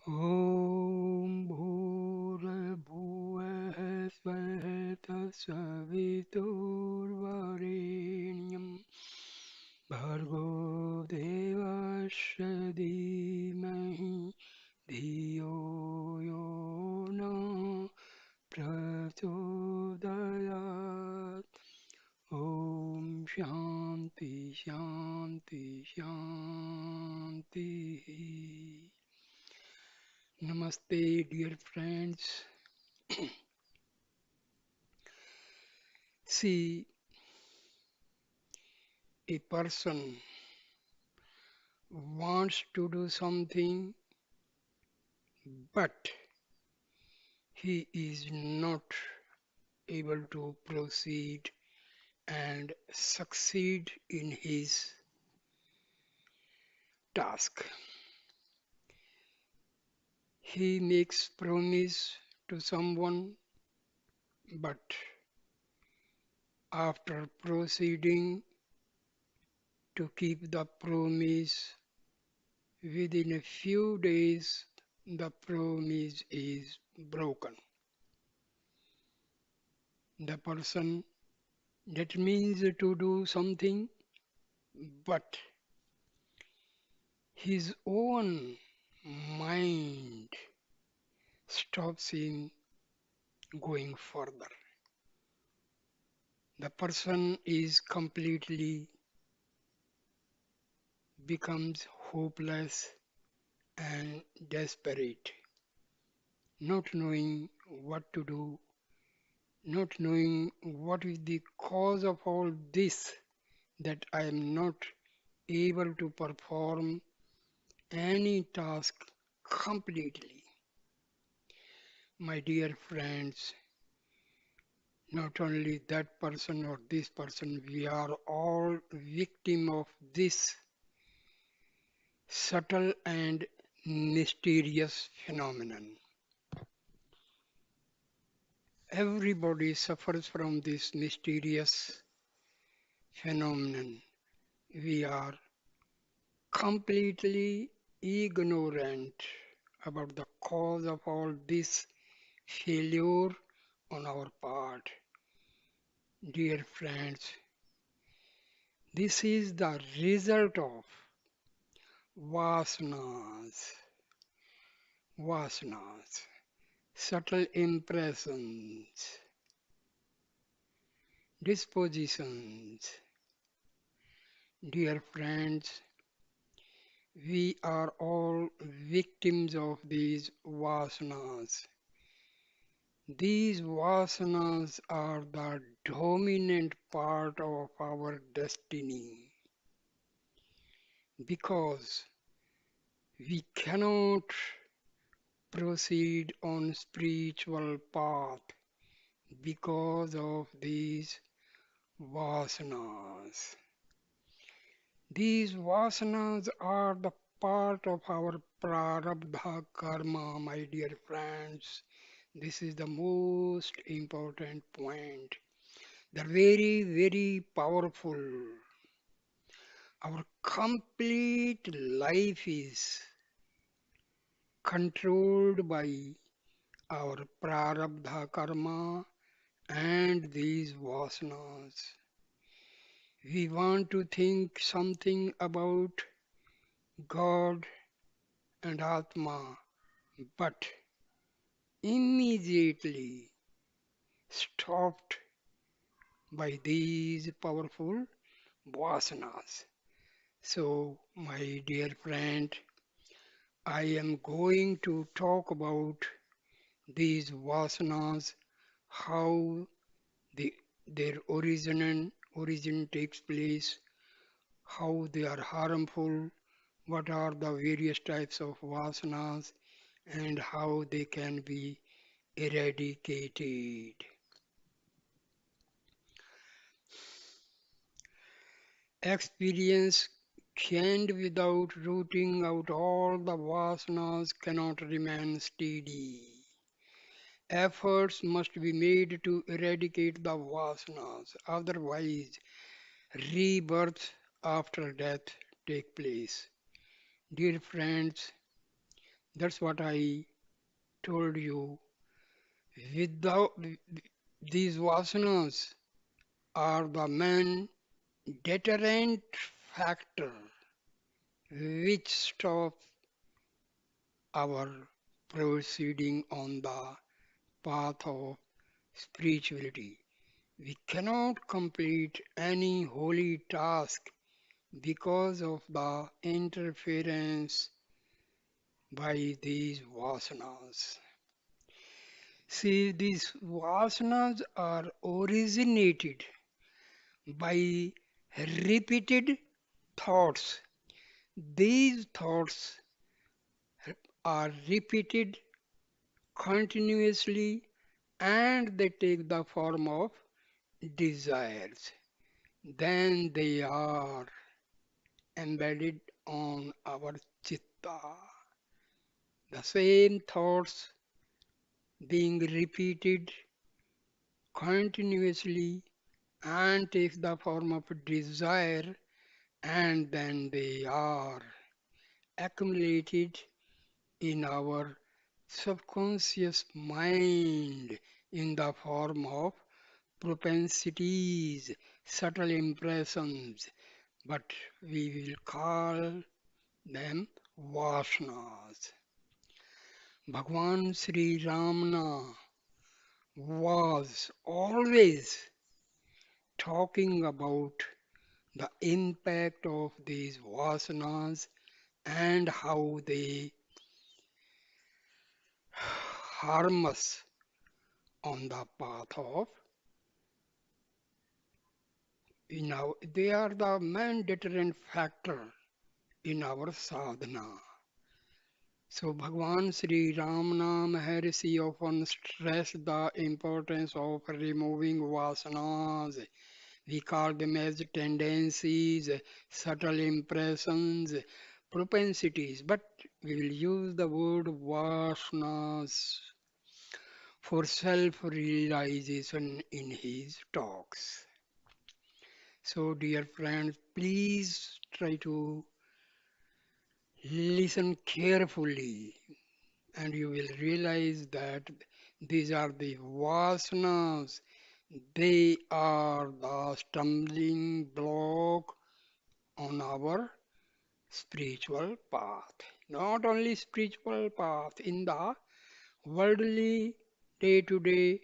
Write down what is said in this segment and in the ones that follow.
ॐ भूर्भुवः स्वः तत्सवितुर्वरेण्यं भर्गो देवस्य धीमहि धियो यो न प्रचोदयात् ॐ शान्ति शान्ति शान्तिः. Namaste, dear friends. See, a person wants to do something, but he is not able to proceed and succeed in his task. He makes promise to someone, but after proceeding to keep the promise, within a few days the promise is broken. The person that means to do something, but his own mind stops him going further. The person is completely becomes hopeless and desperate, not knowing what to do, not knowing what is the cause of all this, that I am not able to perform any task completely. My dear friends, not only that person or this person, we are all victim of this subtle and mysterious phenomenon. Everybody suffers from this mysterious phenomenon. We are completely ignorant about the cause of all this failure on our part. Dear friends, this is the result of vasanas, vasanas, subtle impressions, dispositions. Dear friends, we are all victims of these vasanas. These vasanas are the dominant part of our destiny because we cannot proceed on spiritual path because of these vasanas. These vasanas are the part of our prarabdha karma, my dear friends. This is the most important point. They're very, very powerful. Our complete life is controlled by our prarabdha karma and these vasanas. We want to think something about God and Atma, but immediately stopped by these powerful vasanas. So, my dear friend, I am going to talk about these vasanas, how the, their origin takes place, how they are harmful, what are the various types of vasanas, and how they can be eradicated. Experience gained without rooting out all the vasanas cannot remain steady. Efforts must be made to eradicate the vasanas, otherwise rebirth after death take place. Dear friends, That's what I told you. Without these vasanas are the main deterrent factor which stop our proceeding on the path of spirituality. We cannot complete any holy task because of the interference by these vasanas. See, these vasanas are originated by repeated thoughts. These thoughts are repeated continuously and they take the form of desires. Then they are embedded on our chitta. The same thoughts being repeated continuously and takes the form of desire and then they are accumulated in our subconscious mind in the form of propensities, subtle impressions, but we will call them vasanas. Bhagwan Sri Ramana was always talking about the impact of these vasanas and how they harm us on the path of they are the main deterrent factor in our sadhana. So Bhagwan Sri Ramana Maharshi often stressed the importance of removing vasanas. We call them as tendencies, subtle impressions, propensities, but we will use the word vasanas for self-realization in his talks. So dear friends, please try to listen carefully and you will realize that these are the vasanas. They are the stumbling block on our spiritual path. Not only spiritual path, in the worldly day-to-day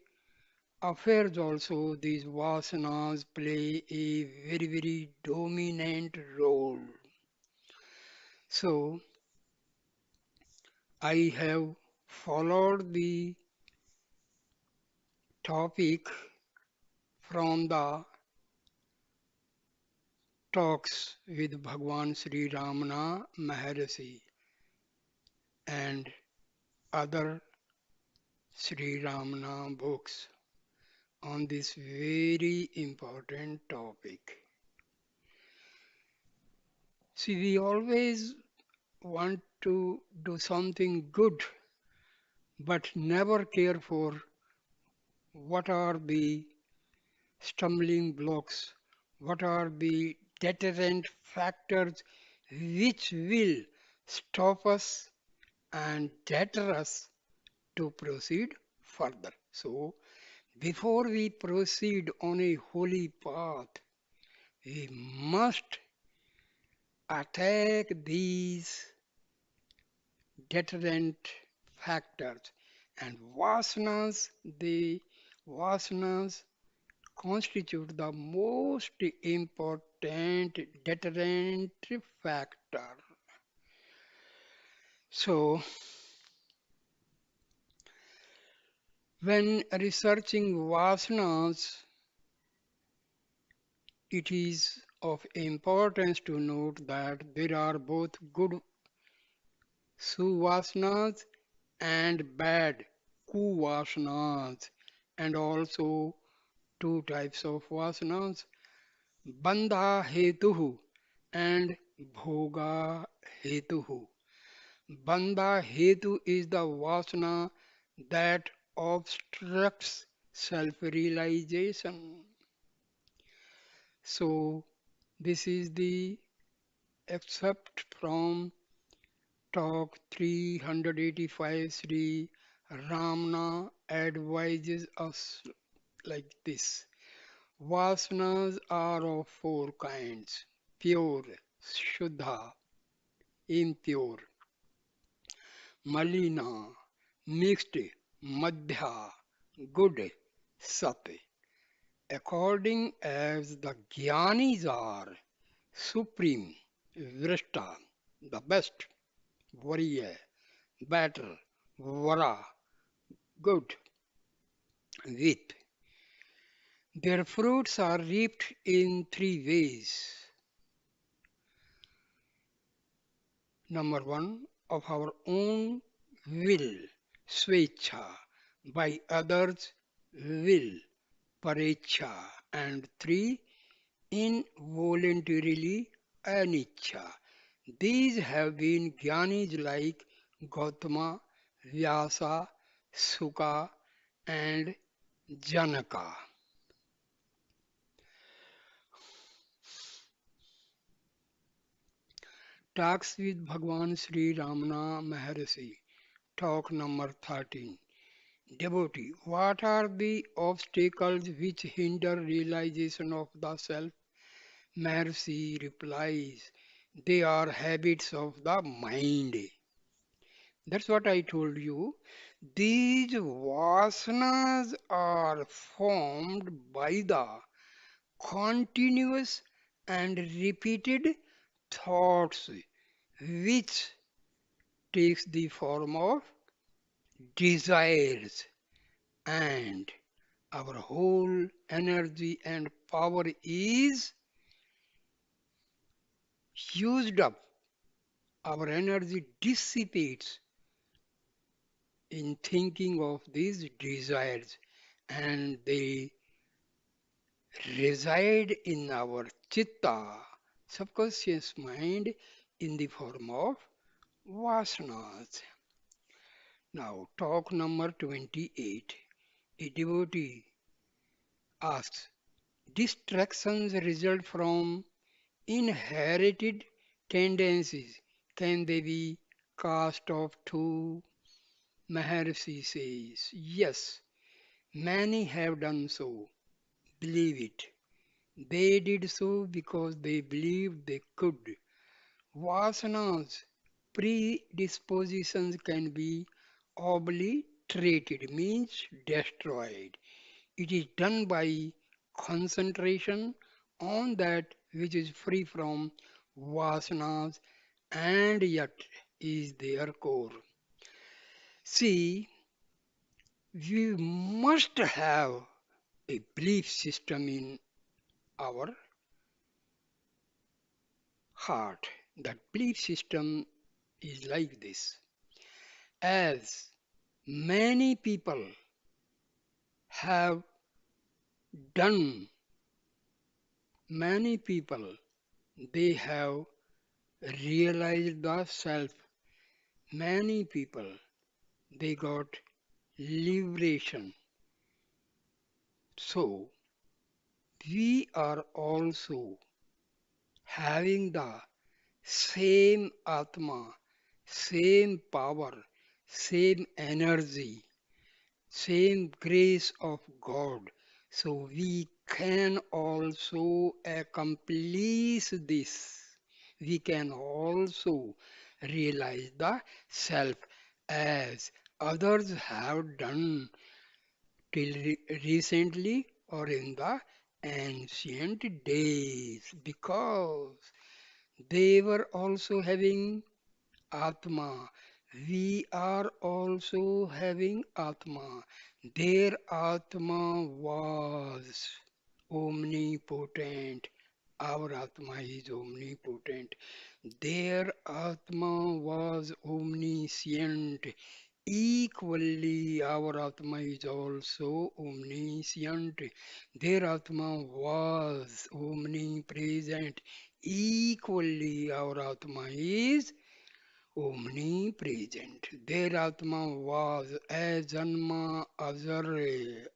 affairs also these vasanas play a very, very dominant role. So I have followed the topic from the talks with Bhagwan Sri Ramana Maharshi and other Sri Ramana books on this very important topic. See, we always want to do something good, but never care for what are the stumbling blocks, what are the deterrent factors which will stop us and deter us to proceed further. So, before we proceed on a holy path, we must attack these deterrent factors. And vasanas constitute the most important deterrent factor. So, when researching vasanas, it is of importance to note that there are both good suvasanas and bad kuvasanas, and also two types of vasanas, bandha hetuhu and bhoga hetuhu. Bandha hetu is the vasana that obstructs self-realization. So this is the except from Talk 385 Sri Ramana advises us like this. Vasanas are of four kinds: pure, Shuddha, impure, Malina, mixed, Madhya, good, Sat. According as the Gyanis are supreme, Vrishta, the best, warrior, better, Vara, good, with. Their fruits are reaped in three ways. Number one, of our own will, Svecha, by others' will, Parecha, and three, involuntarily, Anicca. These have been Gyanis like Gautama, Vyasa, Sukha, and Janaka. Talks with Bhagwan Sri Ramana Maharshi. Talk number 13. Devotee, what are the obstacles which hinder realization of the self? Mercy replies, they are habits of the mind. That's what I told you. These vasanas are formed by the continuous and repeated thoughts, which takes the form of desires, and our whole energy and power is used up. Our energy dissipates in thinking of these desires, and they reside in our chitta, subconscious mind, in the form of vasanas. Now, talk number 28. A devotee asks, distractions result from inherited tendencies. Can they be cast off too? Maharshi says, yes, many have done so. Believe it. They did so because they believed they could. Vasanas, predispositions can be obliterated, means destroyed. It is done by concentration on that which is free from vasanas and yet is their core. See, we must have a belief system in our heart. That belief system is like this. As many people have done, many people, they have realized the self. Many people, they got liberation. So, we are also having the same Atma, same power, same energy, same grace of God. So we can also accomplish this. We can also realize the self as others have done till recently or in the ancient days, because they were also having Atma. We are also having Atma. Their Atma was omnipotent. Our Atma is omnipotent. Their Atma was omniscient. Equally, our Atma is also omniscient. Their Atma was omnipresent. Equally, our Atma is omnipresent. Their Atma was ajanma azar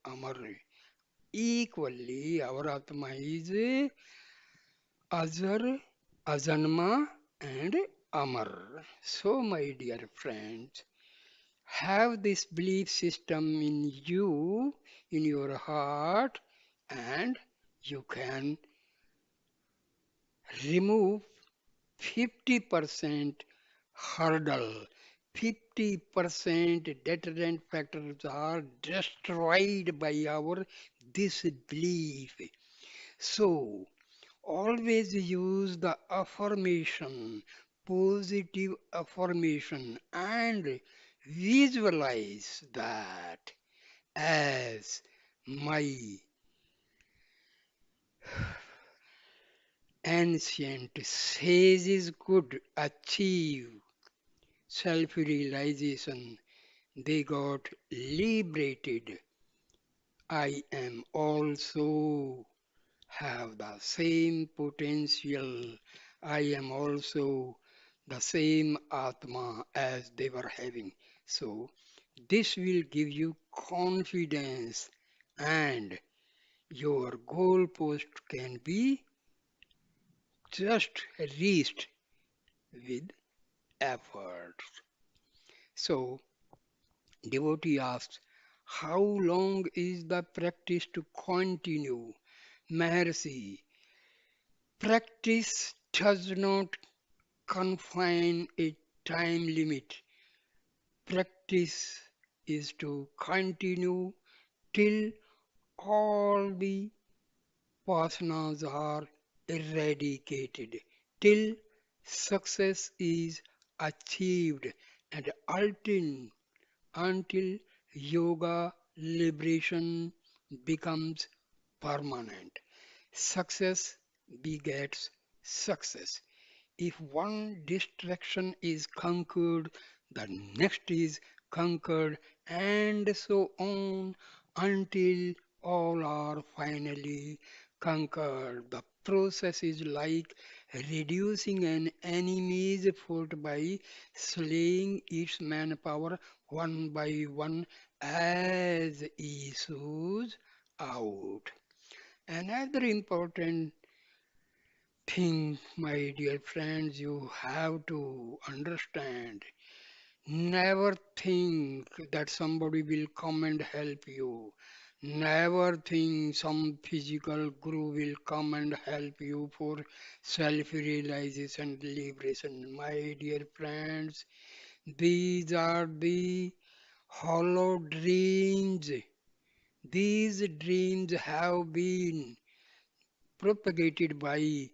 amar. Equally, our Atma is azar, ajanma, and Amar. So, my dear friends, have this belief system in you, in your heart, and you can remove 50% hurdle. 50% deterrent factors are destroyed by our disbelief. So, always use the affirmation, positive affirmation, and visualize that as my ancient sages could achieve self realization. They got liberated. I am also have the same potential. I am also the same Atma as they were having. So, this will give you confidence and your goalpost can be just reached with effort. So, devotee asks, how long is the practice to continue? Maharishi, practice does not confine a time limit. Practice is to continue till all the vasanas are eradicated, till success is achieved, and until yoga liberation becomes permanent. Success begets success. If one distraction is conquered, the next is conquered, and so on until all are finally conquered. The process is like reducing an enemy's foot by slaying its manpower one by one as issues out. Another important thing, my dear friends, you have to understand. Never think that somebody will come and help you. Never think some physical guru will come and help you for self realization and liberation. My dear friends, these are the hollow dreams. These dreams have been propagated by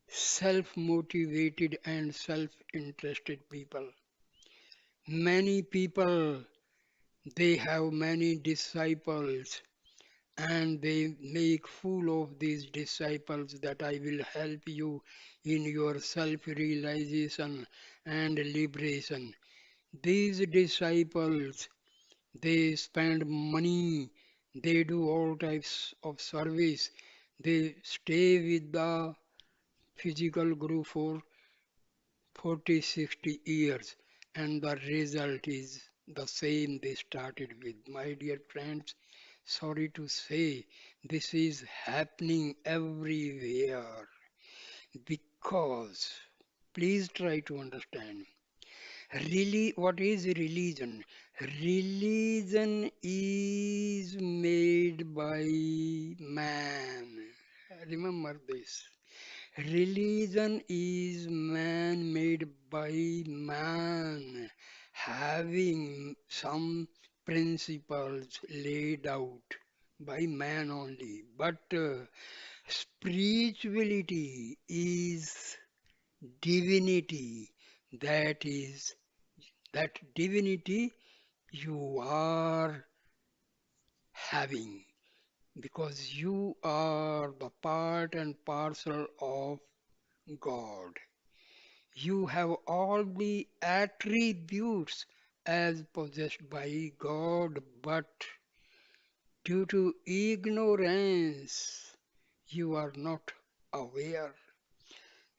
self motivated and self interested people. Many people, they have many disciples and they make fool of these disciples that I will help you in your self realization and liberation. These disciples, they spend money, they do all types of service, they stay with the physical guru for 40, 60 years, and the result is the same they started with. My dear friends, sorry to say, this is happening everywhere because please try to understand. Really, what is religion? Religion is made by man. Remember this. Religion is man made by man, having some principles laid out by man only. But spirituality is divinity. That is, that divinity you are having because you are the part and parcel of God. You have all the attributes as possessed by God, but due to ignorance, you are not aware.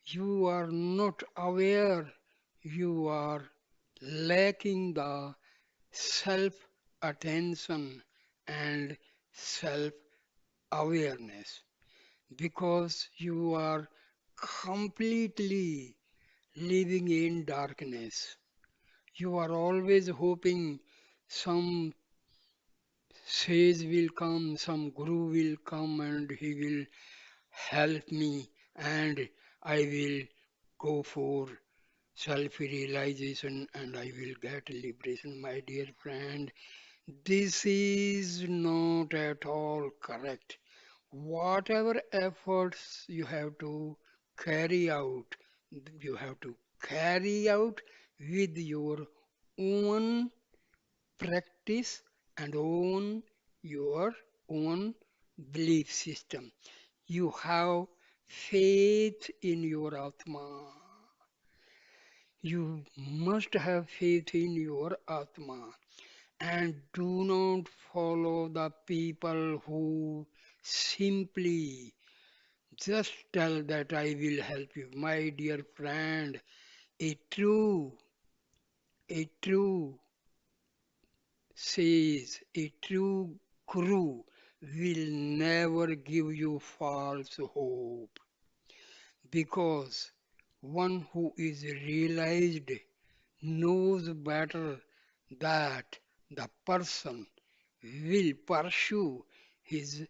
You are not aware. You are lacking the self attention and self awareness because you are completely living in darkness. You are always hoping some sage will come, some guru will come and he will help me and I will go for self realization and I will get liberation. My dear friend, this is not at all correct. Whatever efforts you have to carry out, you have to carry out with your own practice and own your own belief system. You have faith in your Atma. You must have faith in your Atma and do not follow the people who simply just tell that I will help you. My dear friend, a true says, a true guru will never give you false hope because one who is realized knows better that the person will pursue his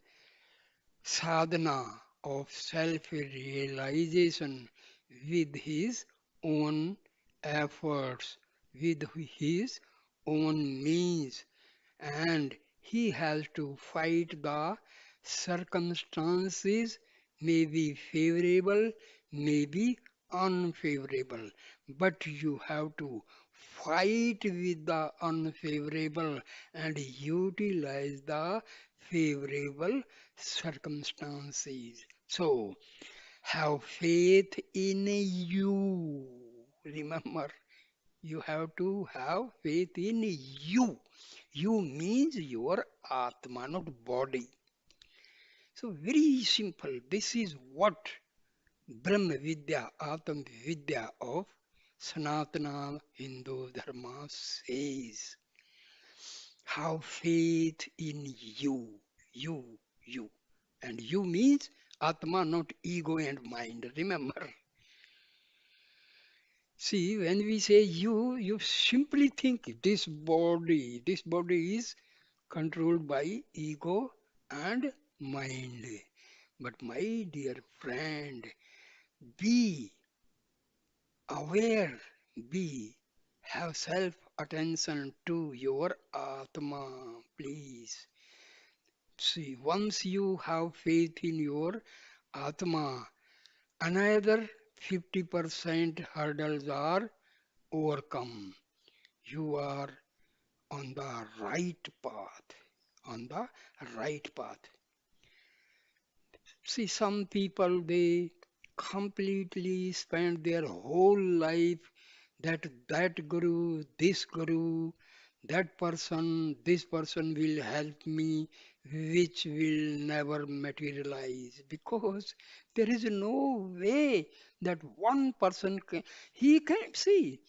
sadhana of self realization with his own efforts, with his own means, and he has to fight the circumstances, may be favorable, may be unfavorable, but you have to fight with the unfavorable and utilize the favorable circumstances. So, have faith in you. Remember, you have to have faith in you. You means your Atma, not body. So very simple. This is what Brahma Vidya, Atma Vidya of Sanatana Hindu Dharma says. Have faith in you, you. And you means Atma, not ego and mind. Remember. See, when we say you simply think this body is controlled by ego and mind. But my dear friend, be aware, be have self attention to your Atma, please. See, once you have faith in your Atma, another 50% hurdles are overcome. You are on the right path. On the right path. See, some people they completely spend their whole life that this person will help me, which will never materialize because there is no way that one person can. He can see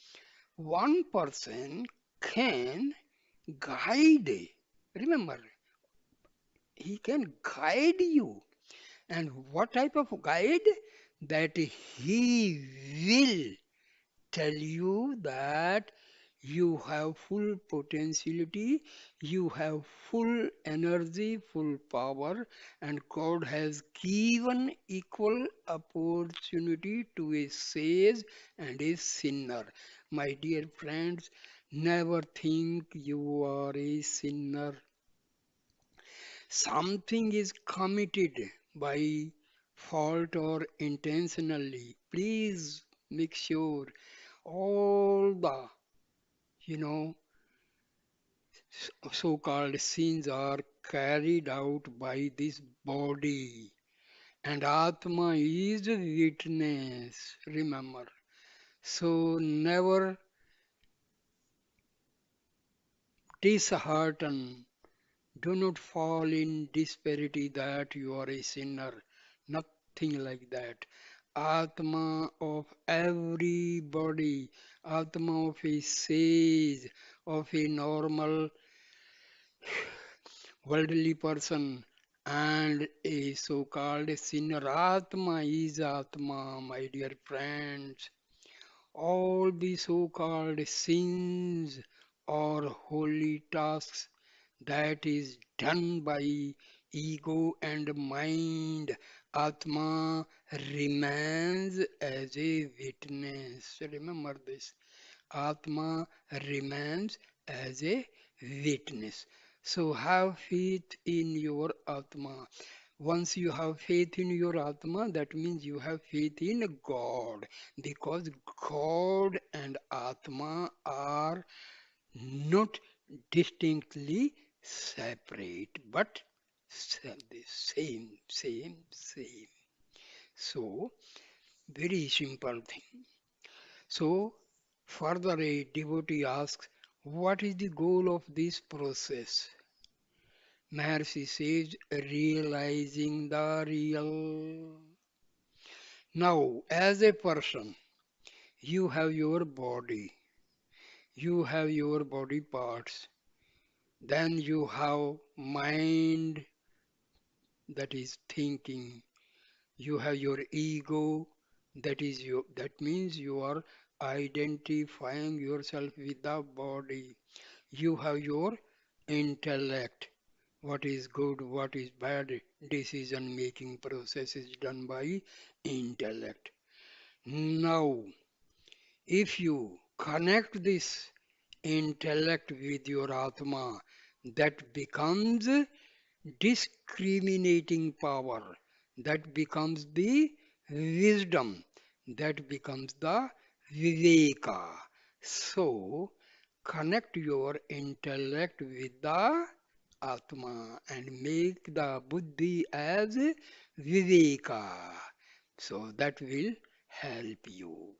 one person can guide. Remember, he can guide you and what type of guide? That he will tell you that you have full potentiality, you have full energy, full power, and God has given equal opportunity to a sage and a sinner. My dear friends, never think you are a sinner. Something is committed by fault or intentionally. Please make sure all the, you know, so-called sins are carried out by this body. And Atma is a witness, remember. So never dishearten. Do not fall in disparity that you are a sinner. Nothing like that. Atma of everybody, Atma of a sage, of a normal worldly person, and a so-called sinner. Atma is Atma, my dear friends. all the so-called sins or holy tasks that is done by ego and mind, Atma remains as a witness. Remember this. Atma remains as a witness. So have faith in your Atma. Once you have faith in your Atma, that means you have faith in God, because God and Atma are not distinctly separate, but the same. So, very simple thing. So, further a devotee asks, what is the goal of this process? Maharshi says, realizing the real. Now, as a person, you have your body, you have your body parts, then you have mind, that is thinking, you have your ego, that means you are identifying yourself with the body. You have your intellect, what is good, what is bad, decision making process is done by intellect. Now, if you connect this intellect with your Atma, that becomes discriminating power, that becomes the wisdom, that becomes the viveka. So, connect your intellect with the Atma and make the buddhi as viveka. So, that will help you.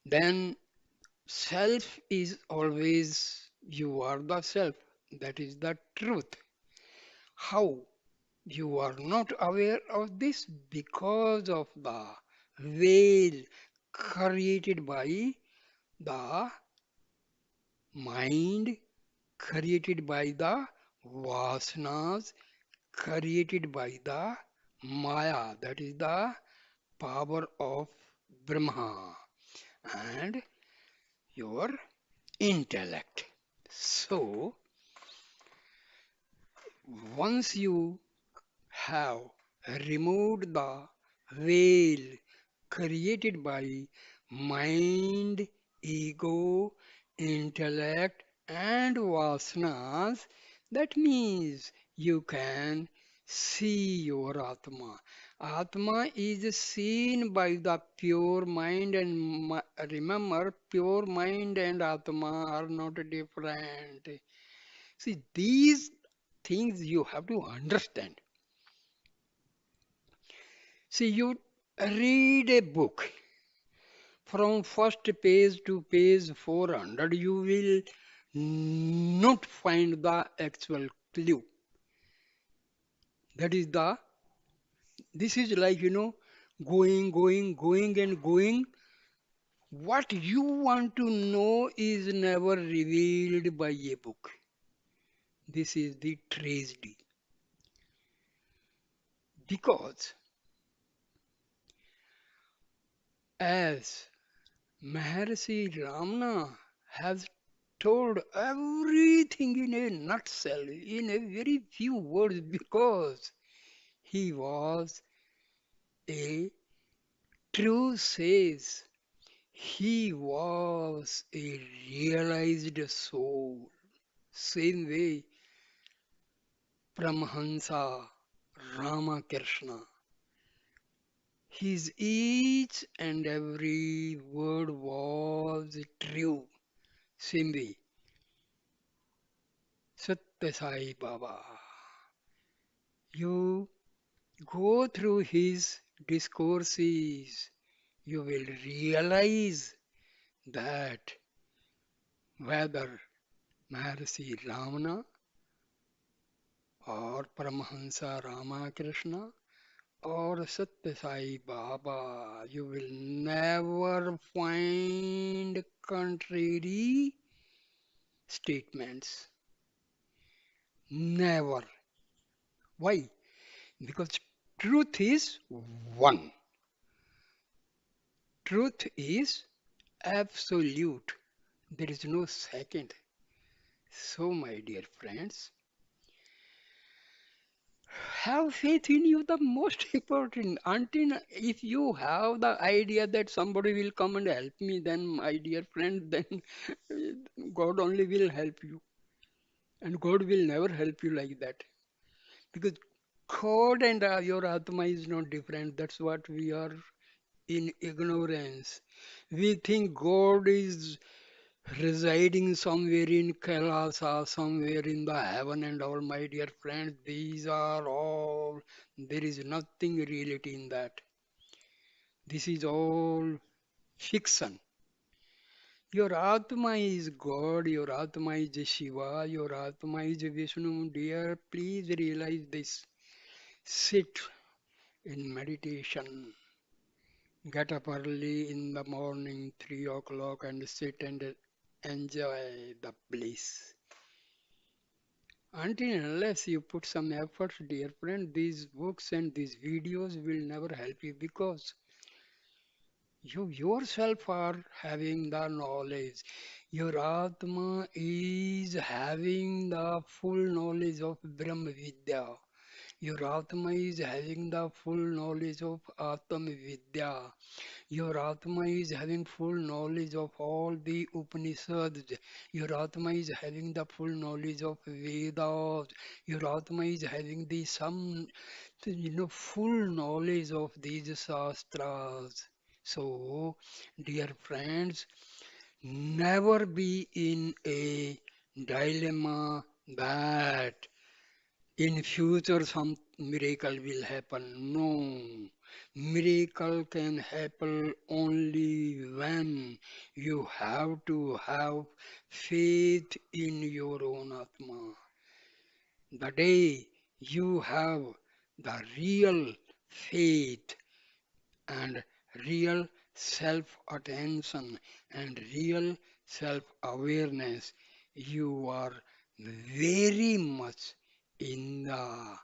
Then self is always, you are the self. That is the truth. How? You are not aware of this because of the veil created by the mind, created by the vasanas, created by the maya, that is the power of Brahma, and your intellect. So, once you have removed the veil created by mind, ego, intellect, and vasanas, that means you can see your Atma. Atma is seen by the pure mind, and remember, pure mind and Atma are not different. See, these things you have to understand. See, you read a book from first page to page 400, you will not find the actual clue. That is the, this is like, going and going. What you want to know is never revealed by a book. This is the tragedy. Because as Maharishi Ramana has told everything in a nutshell, in a very few words, because he was a true sage. He was a realized soul. Same way, Paramahansa Ramakrishna. His each and every word was true. Same way, Satya Sai Baba. You go through his discourses, you will realize that whether Maharishi Ramana or Paramahansa Ramakrishna or Satya Sai Baba, you will never find contrary statements. Never. Why? Because truth is one. Truth is absolute. There is no second. So, my dear friends, have faith in you, the most important. Until if you have the idea that somebody will come and help me, then, my dear friend, then God only will help you. And God will never help you like that. Because God and your Atma is not different. That's what we are in ignorance. We think God is residing somewhere in Kailasa, somewhere in the heaven and all, my dear friends. These are all, there is nothing reality in that. This is all fiction. Your Atma is God, your Atma is Shiva, your Atma is Vishnu. Dear, please realize this. Sit in meditation. Get up early in the morning, 3 o'clock, and sit and enjoy the bliss. Until and unless you put some effort, dear friend, these books and these videos will never help you because you yourself are having the knowledge. Your Atma is having the full knowledge of Brahma Vidya. Your Atma is having the full knowledge of Atma Vidya. Your Atma is having full knowledge of all the Upanishads. Your Atma is having the full knowledge of Vedas. Your Atma is having the some, full knowledge of these Shastras. So, dear friends, never be in a dilemma that in future some miracle will happen. No, miracle can happen only when you have to have faith in your own Atma. The day you have the real faith and real self attention and real self awareness, you are very much in the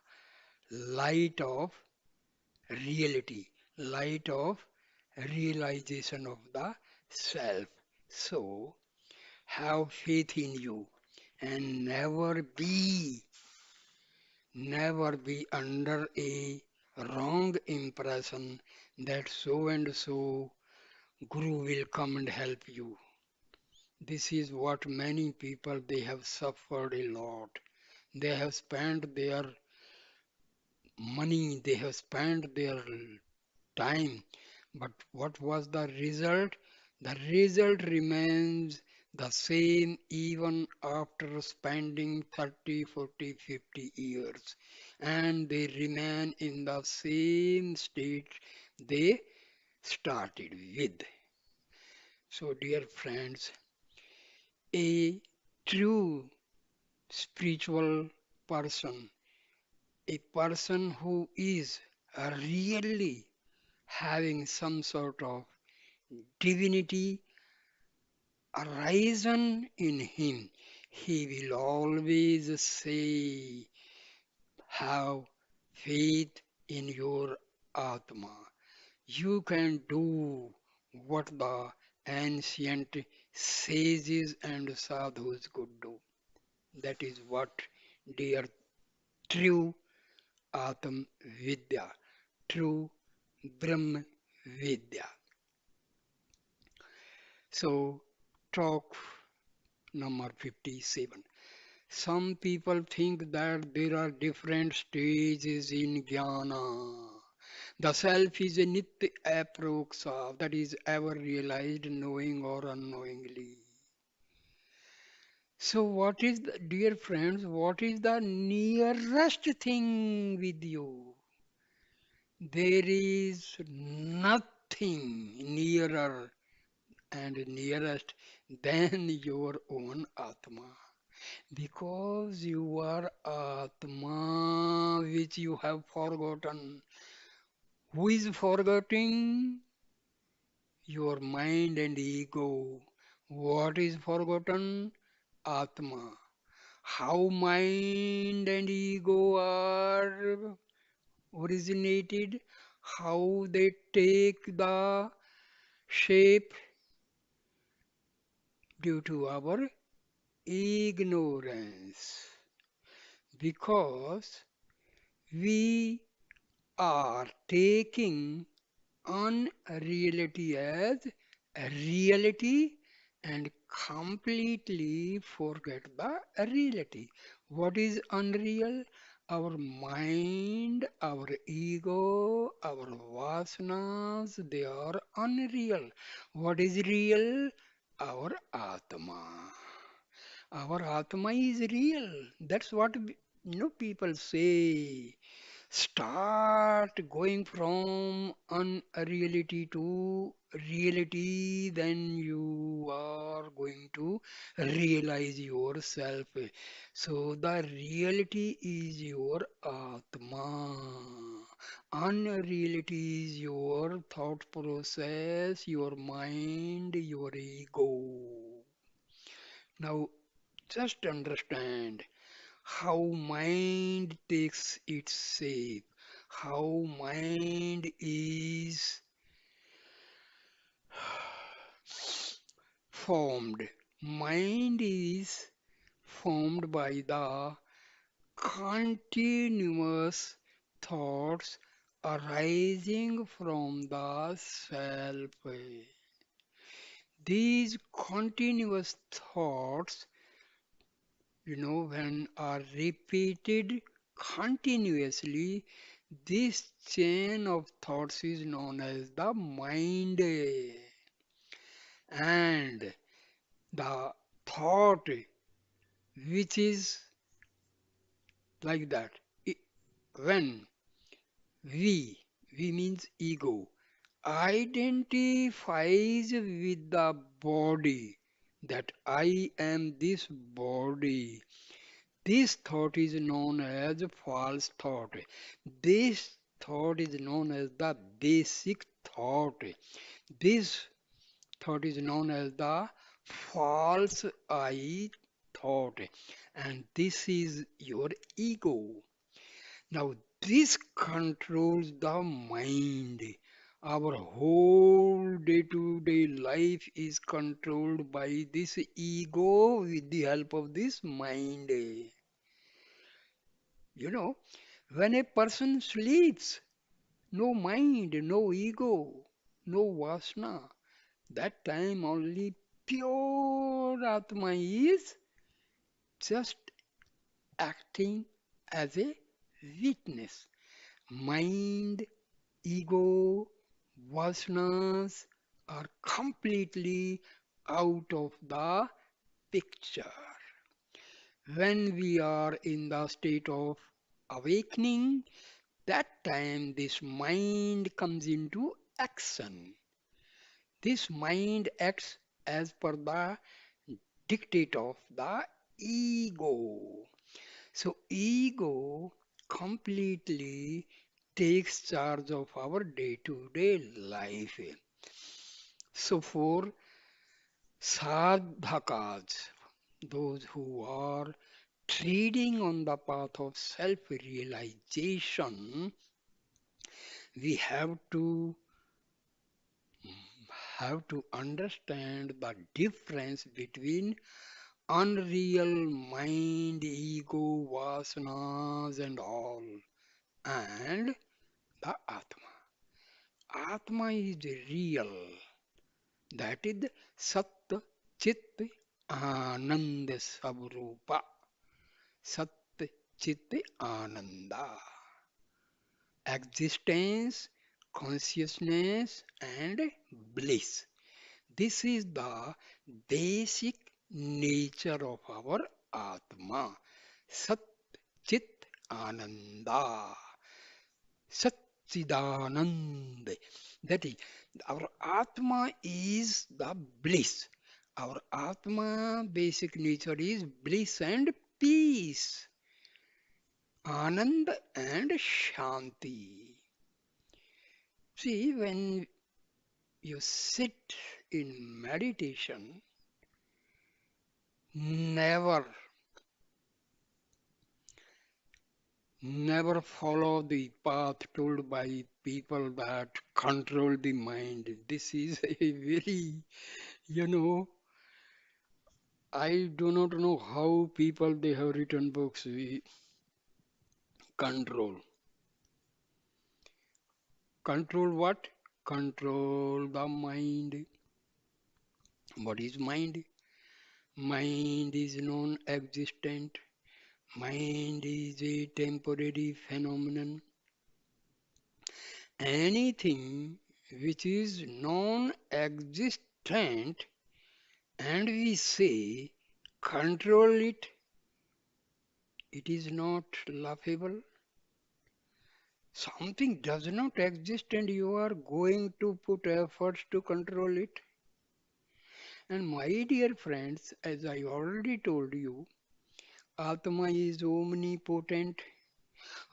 light of reality, light of realization of the self. So, have faith in you and never be under a wrong impression that so and so guru will come and help you. This is what many people they have suffered a lot. They have spent their money, they have spent their time. But what was the result? The result remains the same even after spending 30, 40, 50 years. And they remain in the same state they started with. So, dear friends, a true spiritual person, a person who is really having some sort of divinity arisen in him, he will always say, have faith in your Atma. You can do what the ancient sages and sadhus could do. That is what dear true Atma Vidya, true Brahma Vidya. So, talk number 57. Some people think that there are different stages in jnana. The self is a nitya aproksa, that is ever realized knowing or unknowingly. So what is the, dear friends, what is the nearest thing with you? There is nothing nearer and nearest than your own Atma. Because you are Atma which you have forgotten. Who is forgetting? Your mind and ego. What is forgotten? Atma. How mind and ego are originated? How they take the shape due to our ignorance, because we are taking unreality as a reality and completely forget the reality. What is unreal? Our mind, our ego, our vasanas, they are unreal. What is real? Our Atma. Our Atma is real. That's what people say. Start going from unreality to reality, then you are going to realize yourself. So the reality is your Atma. Unreality is your thought process, your mind, your ego. Now, just understand how mind takes its shape, how mind is formed. Mind is formed by the continuous thoughts arising from the self. These continuous thoughts, when are repeated continuously, this chain of thoughts is known as the mind. And the thought which is like that, i- when we, we means ego, identifies with the body, that I am this body. This thought is known as false thought. This thought is known as the basic thought. This thought is known as the false I thought. And this is your ego. Now, this controls the mind. Our whole day to day life is controlled by this ego with the help of this mind. You know, when a person sleeps, no mind, no ego, no vasana, that time only pure Atma is just acting as a witness. Mind, ego, vasanas are completely out of the picture. When we are in the state of awakening, that time this mind comes into action. This mind acts as per the dictate of the ego. So ego completely takes charge of our day-to-day life. So for sadhakas, those who are treading on the path of self-realization, we have to understand the difference between unreal mind, ego, vasanas, and all, and the Atma. Atma is real. That is Sat Chit Ananda Savrupa. Sat Chit Ananda. Existence, consciousness, and bliss. This is the basic nature of our Atma. Sat Chit Ananda. Satchidanand. That is, our Atma is the bliss. Our Atma basic nature is bliss and peace, Anand and Shanti. See, when you sit in meditation, never, Never follow the path told by people that control the mind. This is a very, you know, I do not know how people they have written books. We control. Control what? Control the mind. What is mind? Mind is non-existent. Mind is a temporary phenomenon. Anything which is non-existent and we say control it, it is not laughable. Something does not exist and you are going to put efforts to control it. And my dear friends, as I already told you, Atma is omnipotent.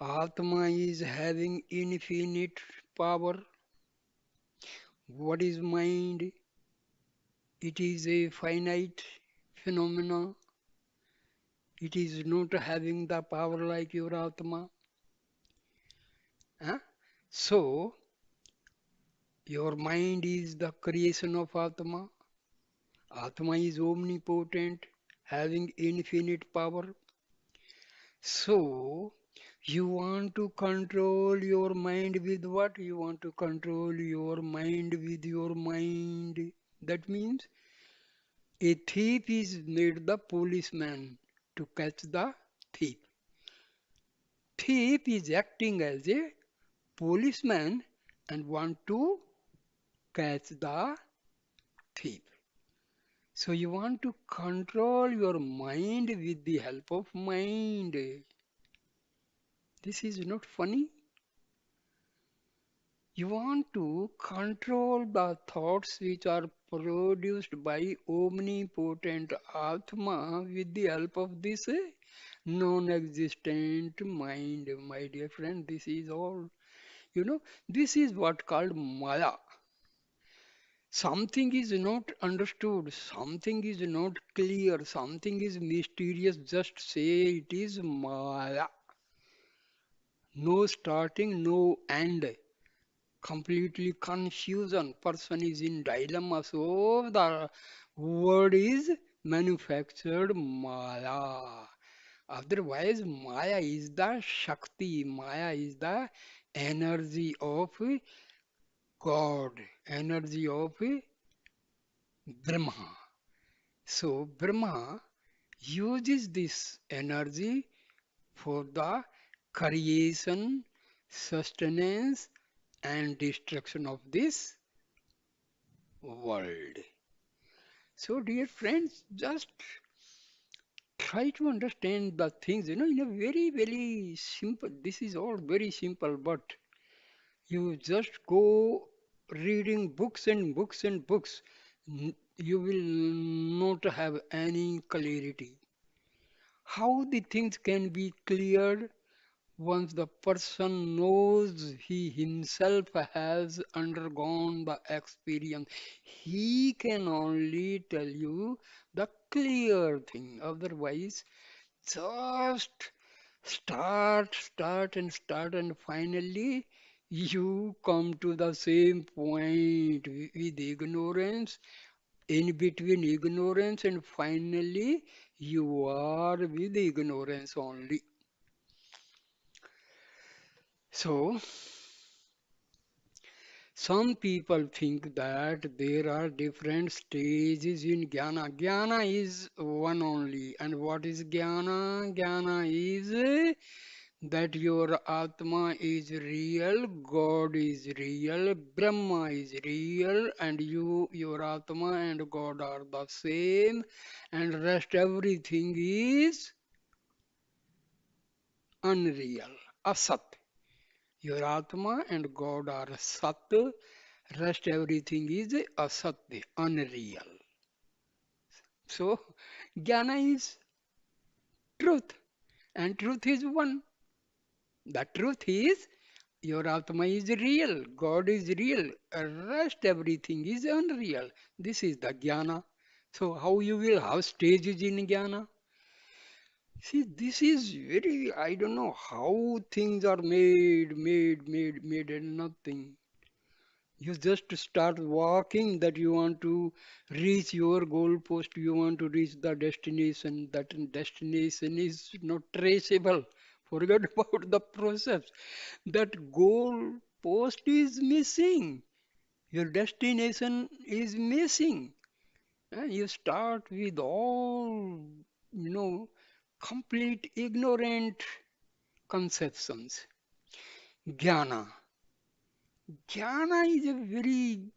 Atma is having infinite power. What is mind? It is a finite phenomena. It is not having the power like your Atma. Huh? So, your mind is the creation of Atma. Atma is omnipotent, having infinite power. So, you want to control your mind with what? You want to control your mind with your mind. That means a thief is made the policeman to catch the thief. Thief is acting as a policeman and want to catch the thief. So you want to control your mind with the help of mind. This is not funny. You want to control the thoughts which are produced by omnipotent Atma with the help of this non-existent mind. My dear friend, this is all. This is what called Maya. Something is not understood, something is not clear, something is mysterious, just say it is Maya. No starting, no end. Completely confusion. Person is in dilemma. So the word is manufactured Maya. Otherwise, Maya is the Shakti. Maya is the energy of God, energy of Brahma. So Brahma uses this energy for the creation, sustenance, and destruction of this world. So, dear friends, just try to understand the things, in a very, very simple. This is all very simple, but you just go reading books and books and books. You will not have any clarity. How the things can be cleared once the person knows he himself has undergone the experience. He can only tell you the clear thing. Otherwise, just start, and finally you come to the same point with ignorance, in between ignorance, and finally you are with ignorance only. So, some people think that there are different stages in jnana. Jnana is one only. And what is jnana? Jnana is that your Atma is real, God is real, Brahma is real, and your Atma and God are the same, and rest everything is unreal, asat. Your Atma and God are Sat, rest everything is Asat, unreal. So, Jnana is truth, and truth is one. The truth is your Atma is real, God is real, rest everything is unreal. This is the Jnana. So, how you will have stages in Jnana? See, this is very, I don't know how things are made, and nothing. You just start walking that you want to reach your goal post, you want to reach the destination. That destination is not traceable. Forget about the process. That goal post is missing. Your destination is missing. And you start with all, you know, complete ignorant conceptions. Jnana. Jnana is a very,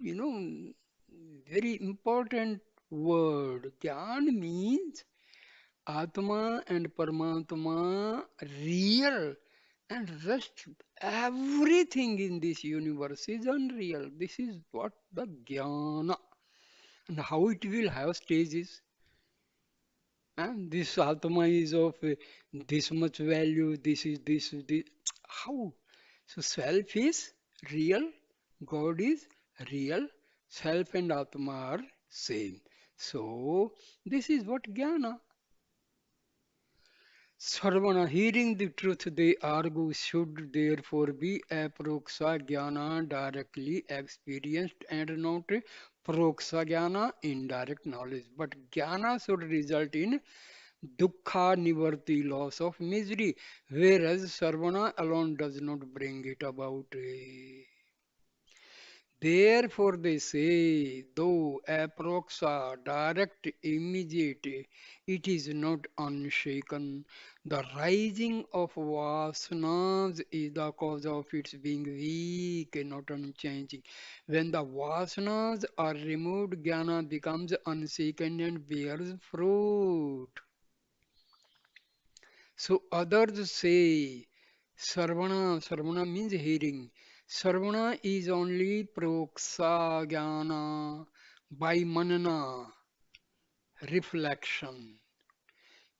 very important word. Jnana means Atma and Paramatma real, and rest everything in this universe is unreal. This is what the Jnana, and how it will have stages. And this Atma is of this much value, this. How? So self is real, God is real, self and Atma are same. So this is what Jnana. Sarvana, hearing the truth, they argue, should therefore be aproxa jnana, directly experienced, and not proxa jnana, indirect knowledge. But jnana should result in dukkha nivarti, loss of misery, whereas sarvana alone does not bring it about. Therefore, they say, though approxa, direct, immediate, it is not unshaken. The rising of vasanas is the cause of its being weak and not unchanging. When the vasanas are removed, jnana becomes unshaken and bears fruit. So others say Sarvana means hearing. Sarvana is only proksa jnana by manana, reflection.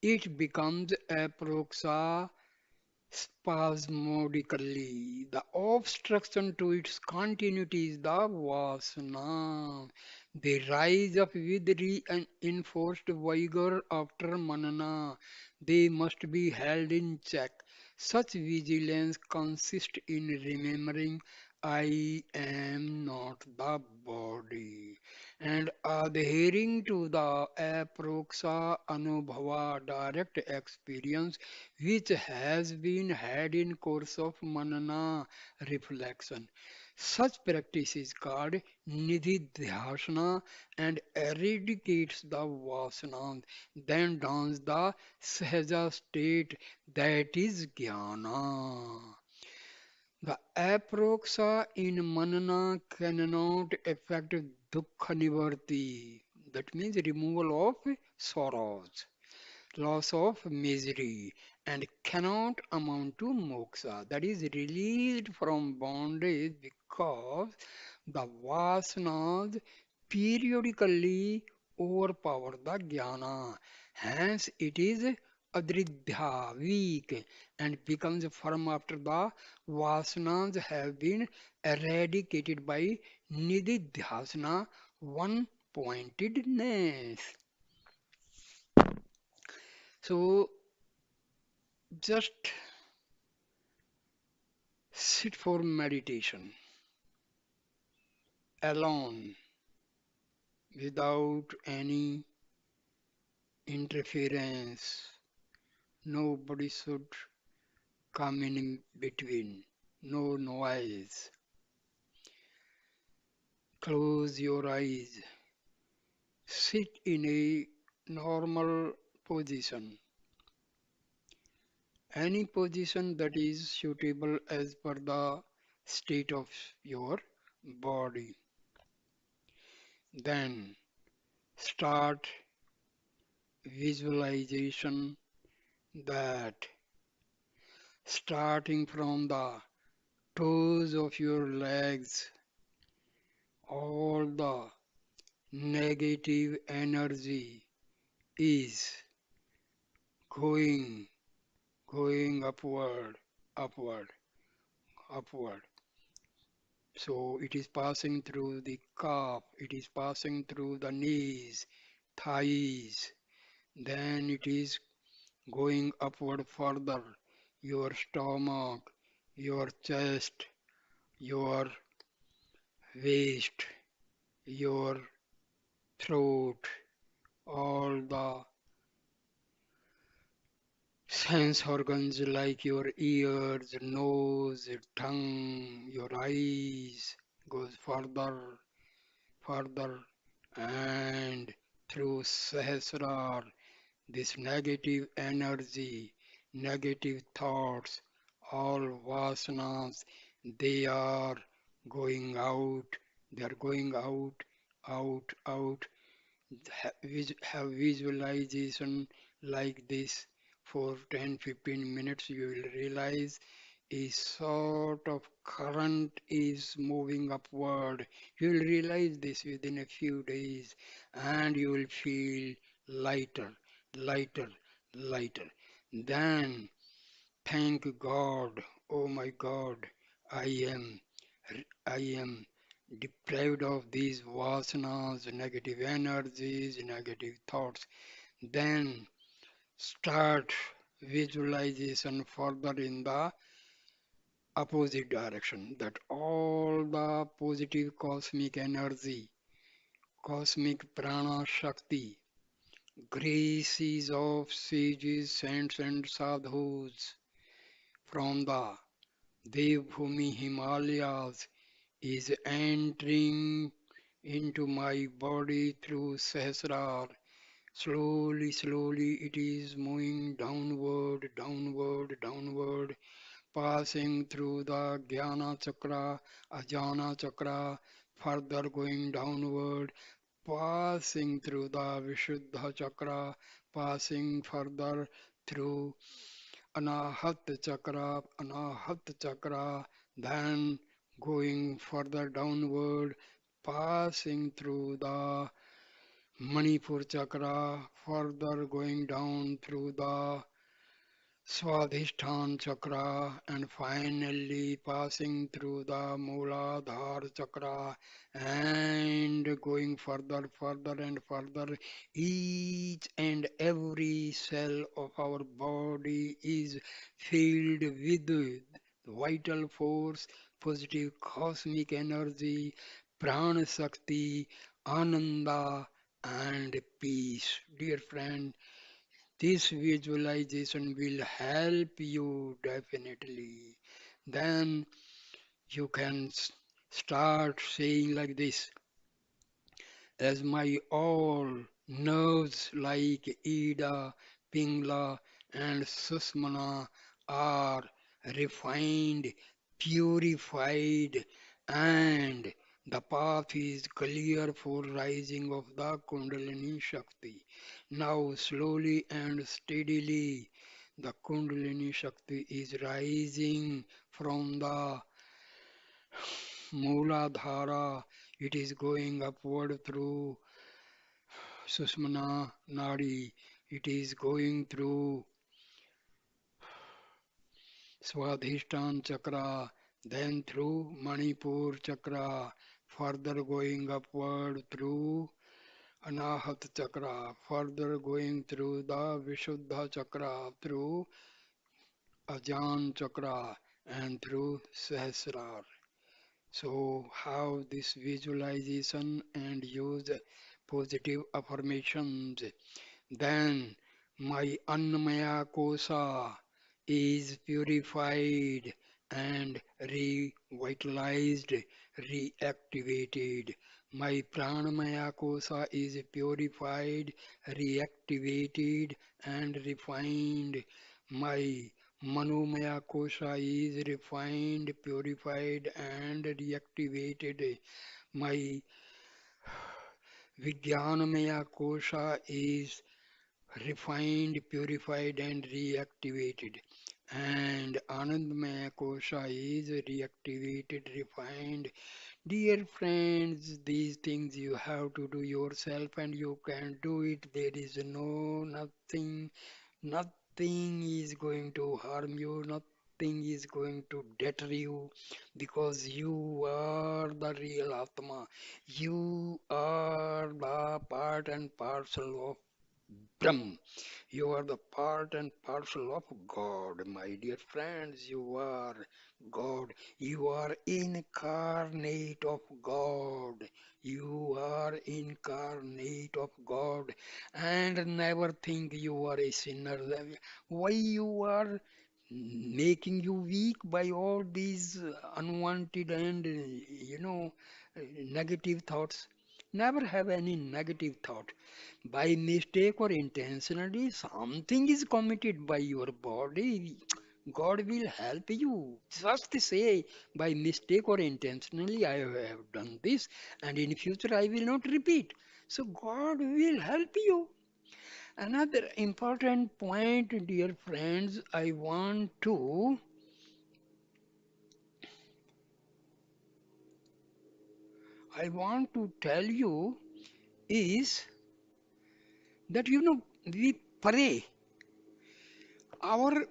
It becomes aproksa spasmodically. The obstruction to its continuity is the vasana. They rise up with reinforced vigor after manana. They must be held in check. Such vigilance consists in remembering I am not the body and adhering to the aproksa anubhava direct experience which has been had in course of manana reflection. Such practice is called nididhyasana and eradicates the vasanas. Then dawns the sahaja state that is jnana. The aproxa in manana cannot affect dukkha nivarti. That means removal of sorrows, loss of misery, and cannot amount to moksha. That is released from bondage because the vasanas periodically overpower the jnana. Hence, it is adridhya, weak, and becomes firm after the vasanas have been eradicated by nididhyasana, one pointedness. So, just sit for meditation alone without any interference. Nobody should come in between. No noise. Close your eyes. Sit in a normal position. Any position that is suitable as per the state of your body. Then start visualization that starting from the toes of your legs, all the negative energy is going, going upward, upward, upward. So it is passing through the calf, it is passing through the knees, thighs, then it is going upward further, your stomach, your chest, your waist, your throat, all the sense organs like your ears, nose, tongue, your eyes goes further, further, and through Sahasrar, this negative energy, negative thoughts, all vasanas, they are going out, they are going out, out, out. Have visualization like this for 10-15 minutes. You will realize a sort of current is moving upward. You will realize this within a few days and you will feel lighter, lighter, lighter. Then thank God, oh my God, I am, I am deprived of these vasanas, negative energies, negative thoughts. Then start visualization further in the opposite direction, that all the positive cosmic energy, cosmic prana shakti, graces of sages, saints, and sadhus from the Devbhumi Himalayas is entering into my body through Sahasrar. Slowly, slowly it is moving downward, downward, downward, passing through the Jnana Chakra, Ajna Chakra, further going downward, passing through the Vishuddha Chakra, passing further through Anahat Chakra, then going further downward, passing through the Manipur Chakra, further going down through the Swadhisthana Chakra, and finally passing through the Mooladhara Chakra and going further, further and further. Each and every cell of our body is filled with the vital force, positive cosmic energy, prana shakti, ananda, and peace. Dear friend, this visualization will help you definitely. Then you can start saying like this: as my all nerves like Ida, Pingla, and Susmana are refined, purified, and the path is clear for rising of the Kundalini Shakti. Now, slowly and steadily, the Kundalini Shakti is rising from the Mooladhara. It is going upward through Sushmana Nadi. It is going through Swadhisthana Chakra, then through Manipur Chakra, further going upward through Anahat Chakra, further going through the Vishuddha Chakra, through Ajna Chakra, and through Sahasrar. So, how this visualization and use positive affirmations. Then my Annamaya Kosa is purified and revitalized, reactivated. My Pranamaya Kosa is purified, reactivated, and refined. My Manomaya Kosha is refined, purified, and reactivated. My Vijnanamaya Kosha is refined, purified, and reactivated. And Anandmaya Kosha is reactivated, refined. Dear friends, these things you have to do yourself and you can do it. There is nothing is going to harm you, nothing is going to deter you because you are the real Atma. You are the part and parcel of Brahm. You are the part and parcel of God, my dear friends. You are God. You are incarnate of God. You are incarnate of God. And never think you are a sinner. Why you are making you weak by all these unwanted and, negative thoughts? Never have any negative thought. By mistake or intentionally, something is committed by your body. God will help you. Just say, by mistake or intentionally, I have done this, and in future I will not repeat. So God will help you. Another important point, dear friends, I want to tell you is that we pray. Our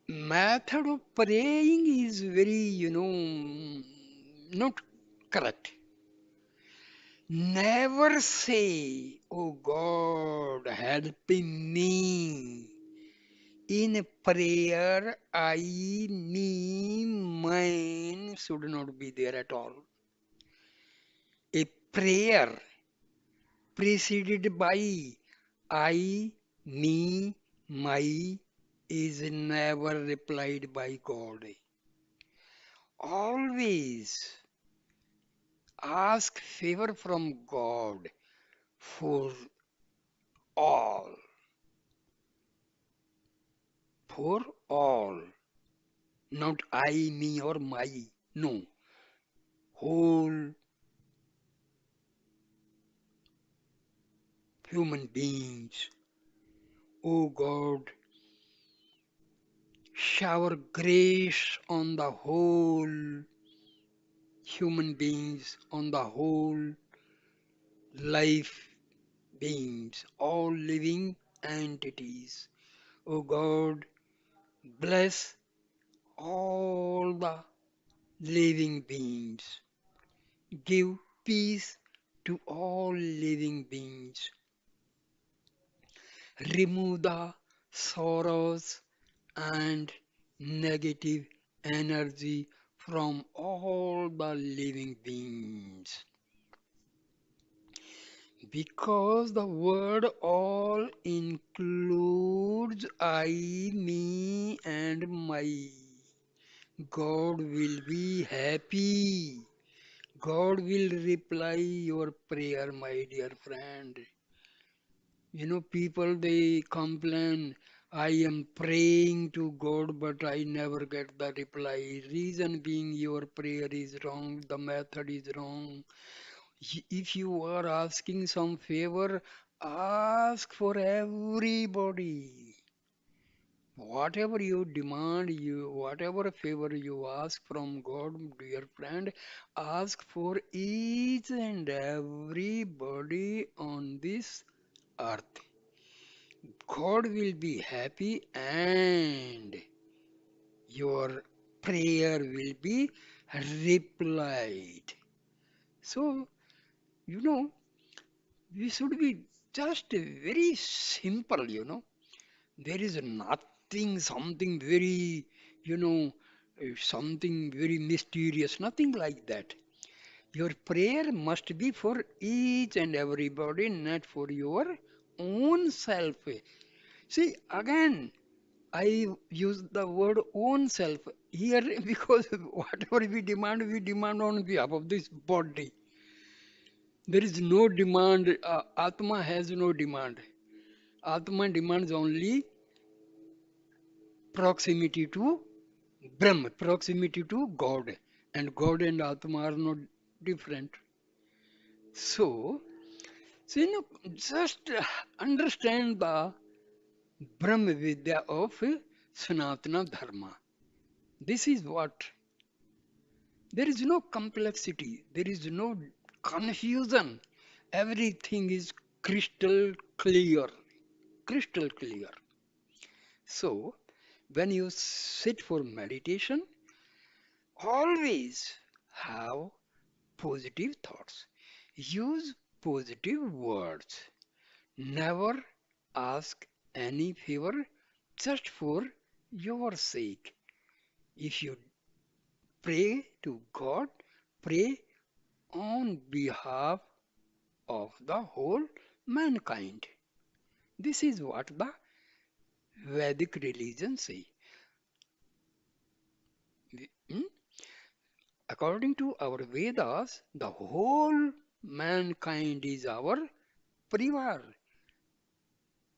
method of praying is very, not correct. Never say, "Oh God, help me." In prayer, I, me, mine should not be there at all. A prayer preceded by I, me, my is never replied by God. Always ask favor from God for all, for all, not I, me, or my. No, whole human beings. Oh God, shower grace on the whole human beings, on the whole life beings, all living entities. Oh God, bless all the living beings. Give peace to all living beings. Remove the sorrows and negative energy from all the living beings. Because the word all includes I, me, and my. God will be happy. God will reply your prayer, my dear friend. People they complain, I am praying to God, but I never get the reply. Reason being, your prayer is wrong, the method is wrong. If you are asking some favor, ask for everybody. Whatever favor you ask from God, dear friend, ask for each and everybody on this earth. God will be happy and your prayer will be replied. So, you know, we should be just very simple. There is nothing, something very mysterious, nothing like that. Your prayer must be for each and everybody, not for your own self. See, again, I use the word own self here because whatever we demand on behalf of this body. There is no demand. Atma has no demand. Atma demands only proximity to Brahm, proximity to God. And God and Atma are not different. So, just understand the Brahma Vidya of Sanatana Dharma. This is what. There is no complexity, there is no confusion. Everything is crystal clear. Crystal clear. So, when you sit for meditation, always have positive thoughts. Use positive words. Never ask any favor just for your sake. If you pray to God, pray on behalf of the whole mankind. This is what the Vedic religion say. Hmm? According to our Vedas, the whole mankind is our parivar.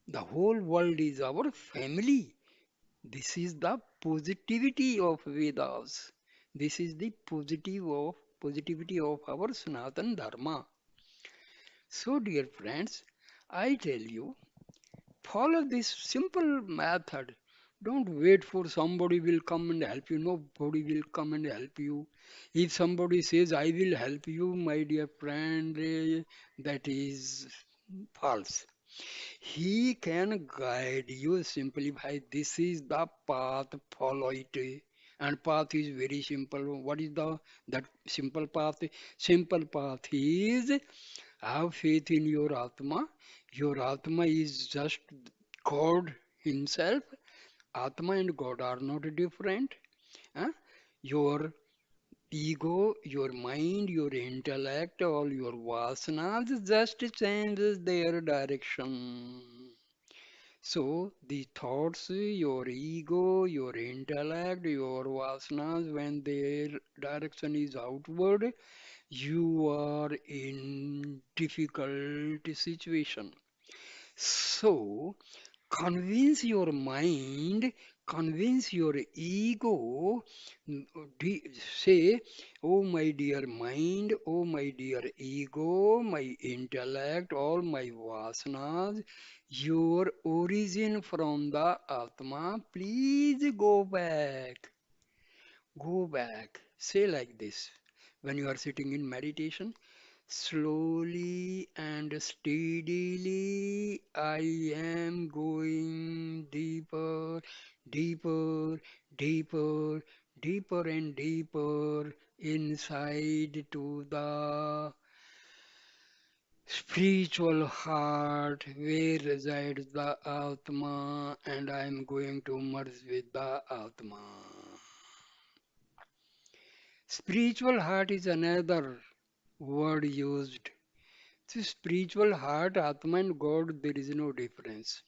The whole world is our family. This is the positivity of Vedas. This is the positivity of our Sanatan Dharma. So, dear friends, I tell you, follow this simple method. Don't wait for somebody will come and help you. Nobody will come and help you. If somebody says, I will help you, my dear friend, that is false. He can guide you simply by this is the path, follow it. And path is very simple. What is the that simple path? Simple path is have faith in your Atma. Your Atma is just God Himself. Atma and God are not different. Huh? Your ego, your mind, your intellect, all your vasanas just changes their direction. So the thoughts, your ego, your intellect, your vasanas, when their direction is outward, you are in difficult situation. So convince your mind, convince your ego, say, oh my dear mind, oh my dear ego, my intellect, all my vasanas, your origin from the Atma, please go back. Go back. Say like this when you are sitting in meditation. Slowly and steadily, I am going deeper, deeper, deeper, deeper and deeper inside to the spiritual heart where resides the Atma, and I am going to merge with the Atma. Spiritual heart is another word used. See, spiritual heart, Atma and God, there is no difference.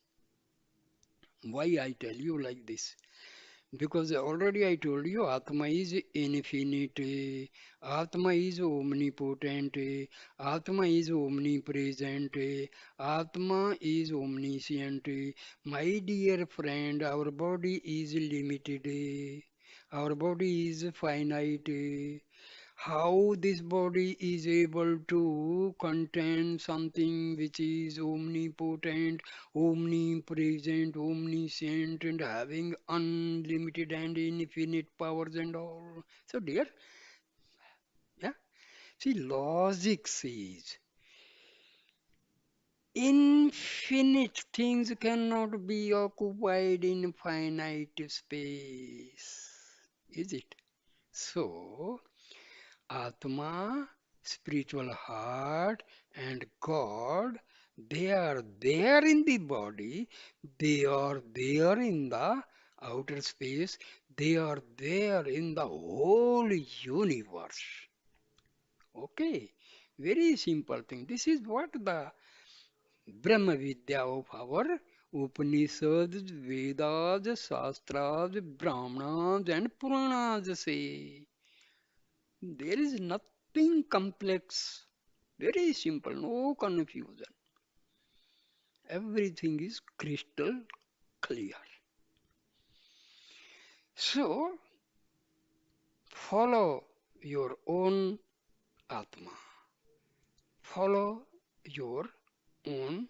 Why I tell you like this? Because already I told you Atma is infinite, Atma is omnipotent, Atma is omnipresent, Atma is omniscient. My dear friend, our body is limited, our body is finite. How this body is able to contain something which is omnipotent, omnipresent, omniscient, and having unlimited and infinite powers and all. So, dear, yeah, see, logic says infinite things cannot be occupied in finite space. Is it? So, Atma, spiritual heart, and God, they are there in the body, they are there in the outer space, they are there in the whole universe. Okay, very simple thing. This is what the Brahma Vidya of our Upanishads, Vedas, Shastras, Brahmanas, and Puranas say. There is nothing complex, very simple, no confusion. Everything is crystal clear. So, follow your own Atma, follow your own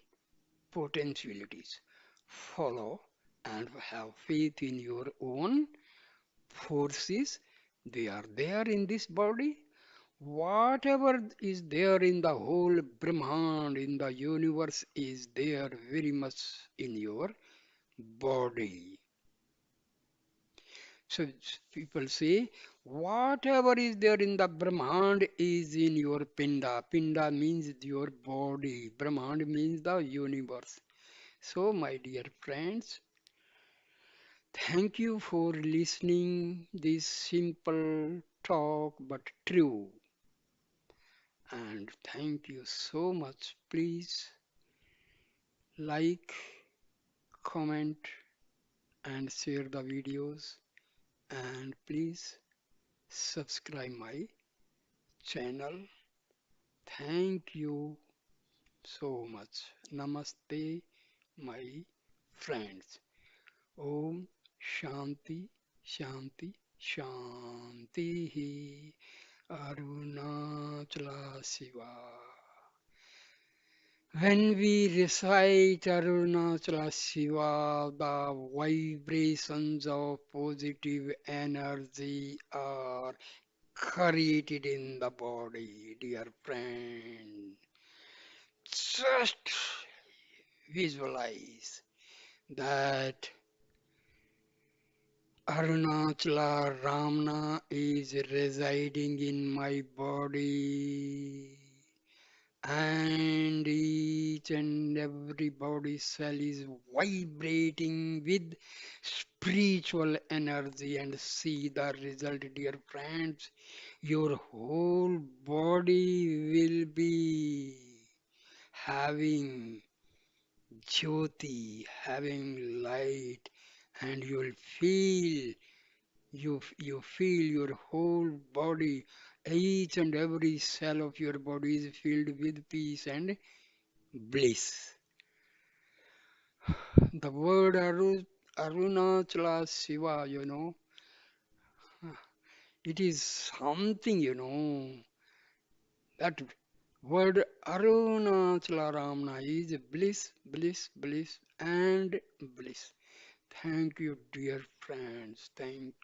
potentialities, follow and have faith in your own forces. They are there in this body. Whatever is there in the whole Brahman, in the universe, is there very much in your body. So people say, whatever is there in the Brahman is in your Pinda. Pinda means your body. Brahman means the universe. So, my dear friends, thank you for listening this simple talk but true. And thank you so much. Please like, comment, and share the videos. And please subscribe my channel. Thank you so much. Namaste, my friends. Om Shanti Shanti Shanti Arunachala Shiva. When we recite Arunachala Shiva, the vibrations of positive energy are created in the body, dear friend. Just visualize that Arunachala Ramana is residing in my body, and each and every body cell is vibrating with spiritual energy. And see the result, dear friends. Your whole body will be having jyoti, having light, and you feel your whole body, each and every cell of your body is filled with peace and bliss. The word Arunachala Shiva, it is something, that word Arunachala Ramana is bliss, bliss, bliss, and bliss. Thank you, dear friends. Thank